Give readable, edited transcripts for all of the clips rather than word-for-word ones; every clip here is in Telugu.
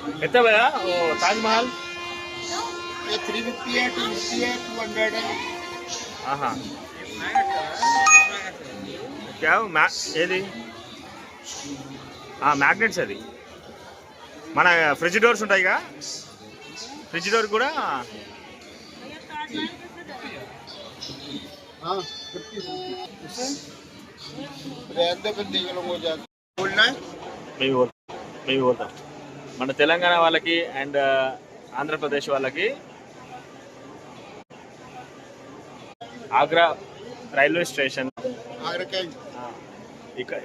कितना भैया वो ताजमहल? ये 350 है, 250 है, 200 है। हाँ हाँ क्या ఏది మ్యాగ్నెట్స్ అది మన ఫ్రిడ్జ్ డోర్స్ ఉంటాయిగా ఫ్రిడ్జ్ డోర్ కూడా మేబీ పోతాం మన తెలంగాణ వాళ్ళకి అండ్ ఆంధ్రప్రదేశ్ వాళ్ళకి ఆగ్రా రైల్వే స్టేషన్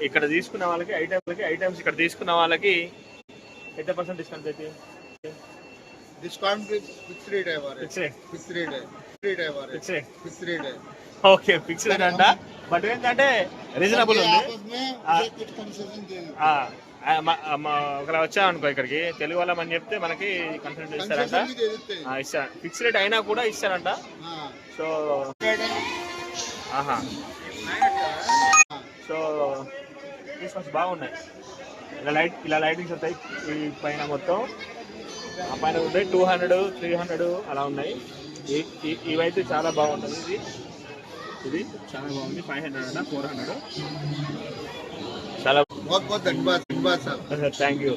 ఇక్కడ తీసుకున్న వాళ్ళకి ఐటమ్స్ ఇక్కడ తీసుకున్న వాళ్ళకి ఎంత % డిస్కౌంట్ అయితే डिस्काउंट फिक्स रेट है हमारे। फिक्स रेट है। ఓకే ఫిక్స్డ్ అంట బట్ ఏంటంటే రీజనబుల్ ఉంది ఒకలా వచ్చామనుకో ఇక్కడికి తెలుగు వాళ్ళం అని చెప్తే మనకి కన్సల్ట్ ఇస్తారంట ఇస్తారు ఫిక్స్ రేట్ అయినా కూడా ఇస్తారంట సో ఆహా సో క్రిస్మస్ బాగున్నాయి ఇలా లైటింగ్స్ వస్తాయి ఈ పైన మొత్తం ఆ పైన ఉంటాయి 200 300 అలా ఉన్నాయి ఇవైతే చాలా బాగుంటుంది ఇది చాలా బాగుంది 500 అంట 400 చాలా बहुत धन्यवाद థ్యాంక్ యూ